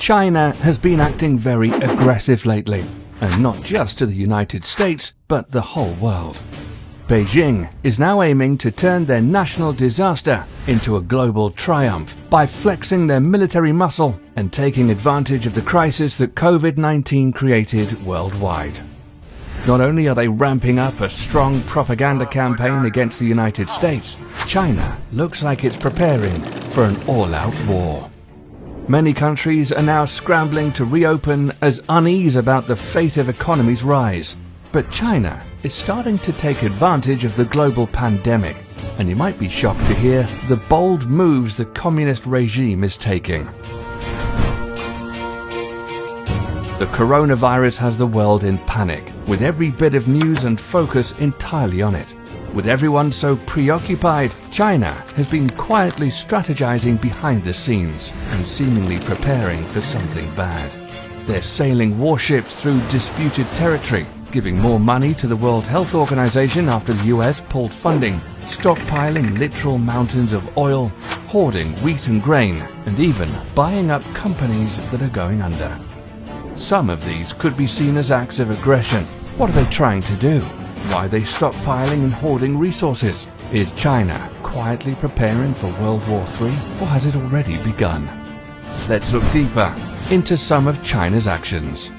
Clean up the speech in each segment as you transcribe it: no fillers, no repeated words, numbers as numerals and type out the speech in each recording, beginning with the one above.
China has been acting very aggressive lately, and not just to the United States, but the whole world. Beijing is now aiming to turn their national disaster into a global triumph by flexing their military muscle and taking advantage of the crisis that COVID-19 created worldwide. Not only are they ramping up a strong propaganda campaign against the United States, China looks like it's preparing for an all-out war. Many countries are now scrambling to reopen as unease about the fate of economies rise. But China is starting to take advantage of the global pandemic, and you might be shocked to hear the bold moves the communist regime is taking. The coronavirus has the world in panic, with every bit of news and focus entirely on it. With everyone so preoccupied, China has been quietly strategizing behind the scenes and seemingly preparing for something bad. They're sailing warships through disputed territory, giving more money to the World Health Organization after the US pulled funding, stockpiling literal mountains of oil, hoarding wheat and grain, and even buying up companies that are going under. Some of these could be seen as acts of aggression. What are they trying to do? Why are they stockpiling and hoarding resources? Is China quietly preparing for World War III, or has it already begun? Let's look deeper into some of China's actions.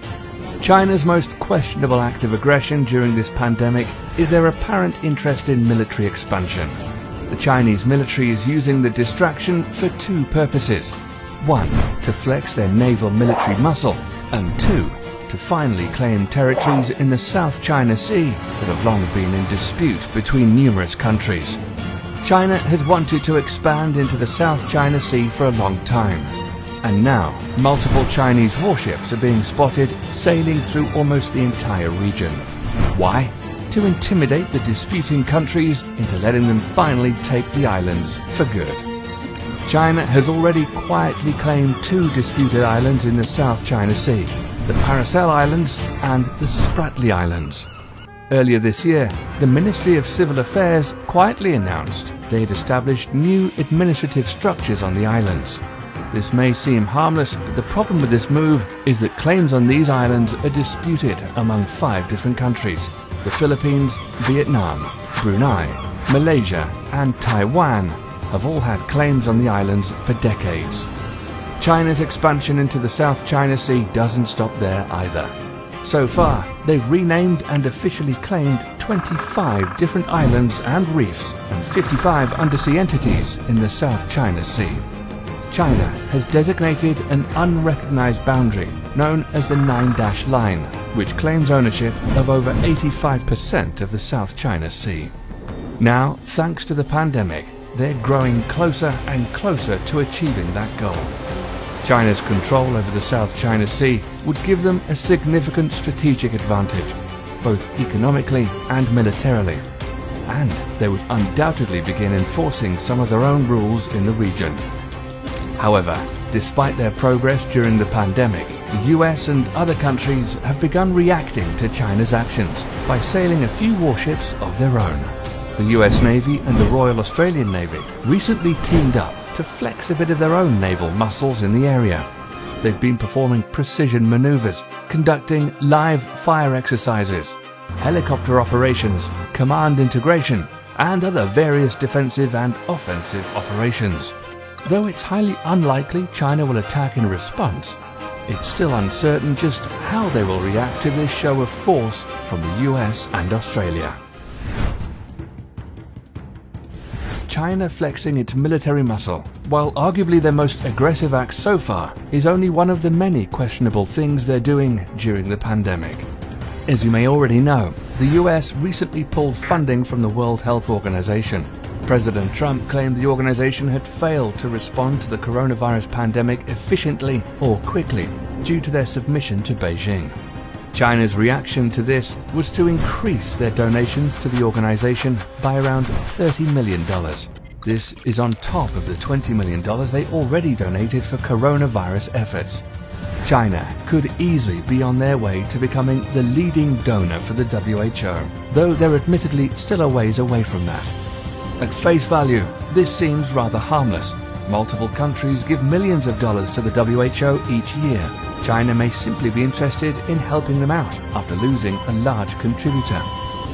China's most questionable act of aggression during this pandemic is their apparent interest in military expansion. The Chinese military is using the distraction for two purposes. One, to flex their naval military muscle, and two, to finally claim territories in the South China Sea that have long been in dispute between numerous countries. China has wanted to expand into the South China Sea for a long time. And now, multiple Chinese warships are being spotted sailing through almost the entire region. Why? To intimidate the disputing countries into letting them finally take the islands for good. China has already quietly claimed two disputed islands in the South China Sea, the Paracel Islands and the Spratly Islands. Earlier this year, the Ministry of Civil Affairs quietly announced they had established new administrative structures on the islands. This may seem harmless, but the problem with this move is that claims on these islands are disputed among 5 different countries. The Philippines, Vietnam, Brunei, Malaysia and Taiwan have all had claims on the islands for decades. China's expansion into the South China Sea doesn't stop there either. So far, they've renamed and officially claimed 25 different islands and reefs and 55 undersea entities in the South China Sea. China has designated an unrecognized boundary known as the 9-dash line, which claims ownership of over 85% of the South China Sea. Now, thanks to the pandemic, they're growing closer and closer to achieving that goal. China's control over the South China Sea would give them a significant strategic advantage, both economically and militarily, and they would undoubtedly begin enforcing some of their own rules in the region. However, despite their progress during the pandemic, the US and other countries have begun reacting to China's actions by sailing a few warships of their own. The US Navy and the Royal Australian Navy recently teamed up to flex a bit of their own naval muscles in the area. They've been performing precision maneuvers, conducting live fire exercises, helicopter operations, command integration, and other various defensive and offensive operations. Though it's highly unlikely China will attack in response, it's still uncertain just how they will react to this show of force from the US and Australia. China flexing its military muscle, while arguably their most aggressive act so far, is only one of the many questionable things they're doing during the pandemic. As you may already know, the US recently pulled funding from the World Health Organization. President Trump claimed the organization had failed to respond to the coronavirus pandemic efficiently or quickly due to their submission to Beijing. China's reaction to this was to increase their donations to the organization by around $30 million. This is on top of the $20 million they already donated for coronavirus efforts. China could easily be on their way to becoming the leading donor for the WHO, though they're admittedly still a ways away from that. At face value, this seems rather harmless, Multiple countries give millions of dollars to the WHO each year. China may simply be interested in helping them out after losing a large contributor.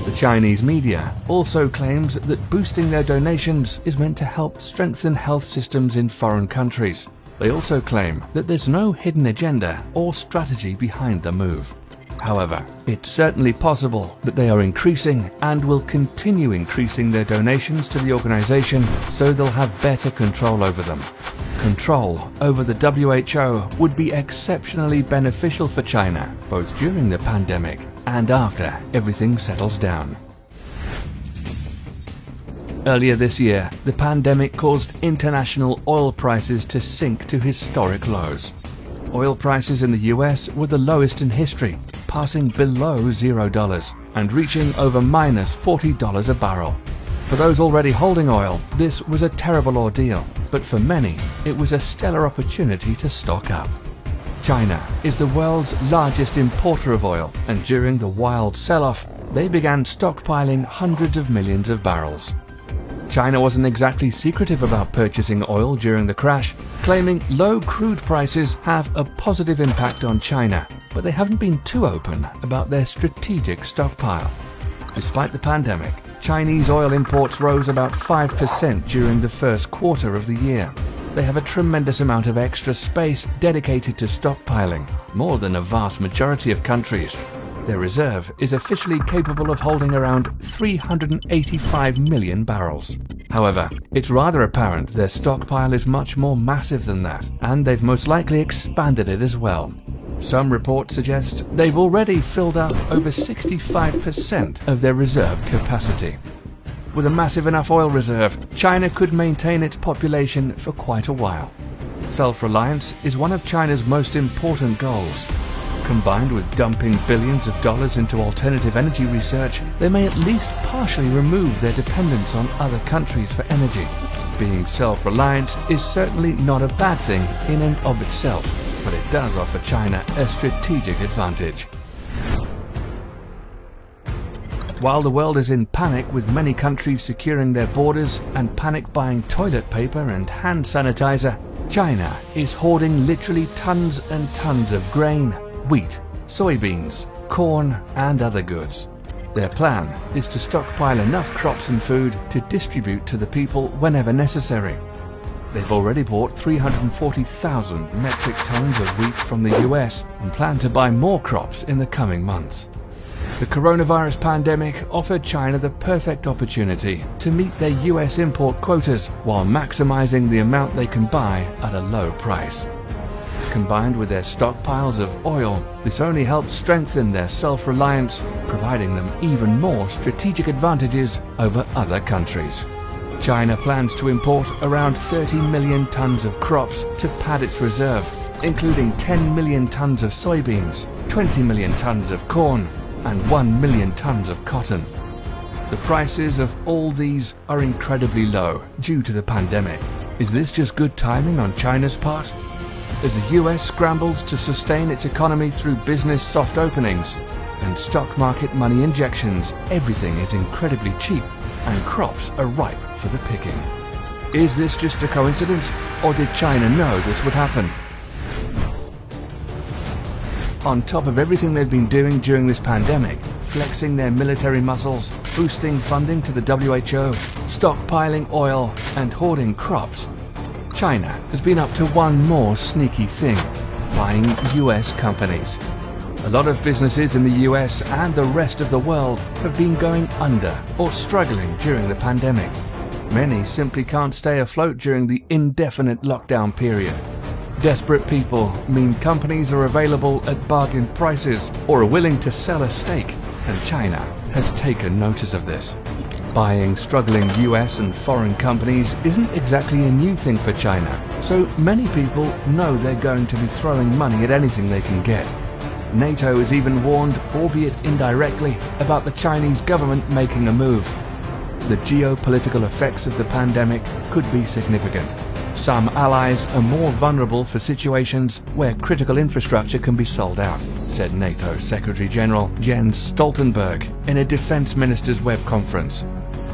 The Chinese media also claims that boosting their donations is meant to help strengthen health systems in foreign countries. They also claim that there's no hidden agenda or strategy behind the move. However, it's certainly possible that they are increasing and will continue increasing their donations to the organization so they'll have better control over them. Control over the WHO would be exceptionally beneficial for China, both during the pandemic and after everything settles down. Earlier this year, the pandemic caused international oil prices to sink to historic lows. Oil prices in the US were the lowest in history, passing below $0 and reaching over -$40 a barrel. For those already holding oil, this was a terrible ordeal, but for many, it was a stellar opportunity to stock up. China is the world's largest importer of oil, and during the wild sell-off, they began stockpiling hundreds of millions of barrels. China wasn't exactly secretive about purchasing oil during the crash, claiming low crude prices have a positive impact on China, but they haven't been too open about their strategic stockpile. Despite the pandemic, Chinese oil imports rose about 5% during the first quarter of the year. They have a tremendous amount of extra space dedicated to stockpiling, more than a vast majority of countries. Their reserve is officially capable of holding around 385 million barrels. However, it's rather apparent their stockpile is much more massive than that, and they've most likely expanded it as well. Some reports suggest they've already filled up over 65% of their reserve capacity. With a massive enough oil reserve, China could maintain its population for quite a while. Self-reliance is one of China's most important goals. Combined with dumping billions of dollars into alternative energy research, they may at least partially remove their dependence on other countries for energy. Being self-reliant is certainly not a bad thing in and of itself, but it does offer China a strategic advantage. While the world is in panic with many countries securing their borders and panic buying toilet paper and hand sanitizer, China is hoarding literally tons and tons of grain, wheat, soybeans, corn and other goods. Their plan is to stockpile enough crops and food to distribute to the people whenever necessary. They've already bought 340,000 metric tons of wheat from the US and plan to buy more crops in the coming months. The coronavirus pandemic offered China the perfect opportunity to meet their US import quotas while maximizing the amount they can buy at a low price. Combined with their stockpiles of oil, this only helps strengthen their self-reliance, providing them even more strategic advantages over other countries. China plans to import around 30 million tons of crops to pad its reserve, including 10 million tons of soybeans, 20 million tons of corn, and 1 million tons of cotton. The prices of all these are incredibly low due to the pandemic. Is this just good timing on China's part? As the US scrambles to sustain its economy through business soft openings and stock market money injections, everything is incredibly cheap and crops are ripe for the picking. Is this just a coincidence, or did China know this would happen? On top of everything they've been doing during this pandemic, flexing their military muscles, boosting funding to the WHO, stockpiling oil and hoarding crops, China has been up to one more sneaky thing: buying US companies. A lot of businesses in the US and the rest of the world have been going under or struggling during the pandemic. Many simply can't stay afloat during the indefinite lockdown period. Desperate people mean companies are available at bargain prices or are willing to sell a stake, and China has taken notice of this. Buying struggling US and foreign companies isn't exactly a new thing for China, so many people know they're going to be throwing money at anything they can get. NATO has even warned, albeit indirectly, about the Chinese government making a move. The geopolitical effects of the pandemic could be significant. Some allies are more vulnerable for situations where critical infrastructure can be sold out, said NATO Secretary General Jens Stoltenberg in a defense ministers' web conference.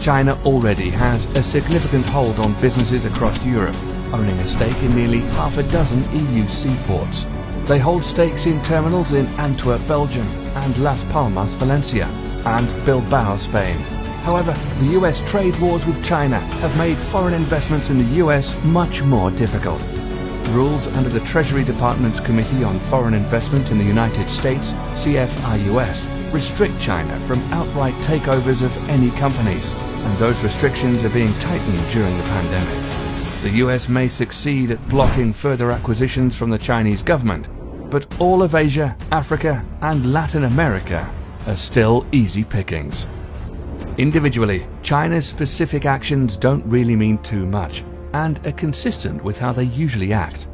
China already has a significant hold on businesses across Europe, owning a stake in nearly half a dozen EU seaports. They hold stakes in terminals in Antwerp, Belgium, and Las Palmas, Valencia, and Bilbao, Spain. However, the US trade wars with China have made foreign investments in the US much more difficult. Rules under the Treasury Department's Committee on Foreign Investment in the United States, CFIUS, restrict China from outright takeovers of any companies, and those restrictions are being tightened during the pandemic. The US may succeed at blocking further acquisitions from the Chinese government, but all of Asia, Africa, and Latin America are still easy pickings. Individually, China's specific actions don't really mean too much, and are consistent with how they usually act.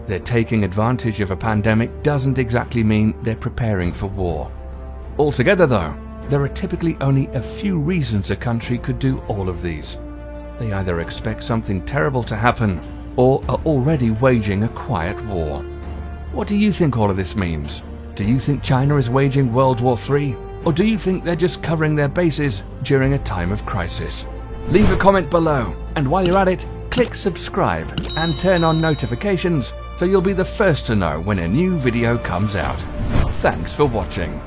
Their taking advantage of a pandemic doesn't exactly mean they're preparing for war. Altogether though, there are typically only a few reasons a country could do all of these. They either expect something terrible to happen, or are already waging a quiet war. What do you think all of this means? Do you think China is waging World War III? Or do you think they're just covering their bases during a time of crisis? Leave a comment below, and while you're at it, click subscribe and turn on notifications so you'll be the first to know when a new video comes out. Thanks for watching.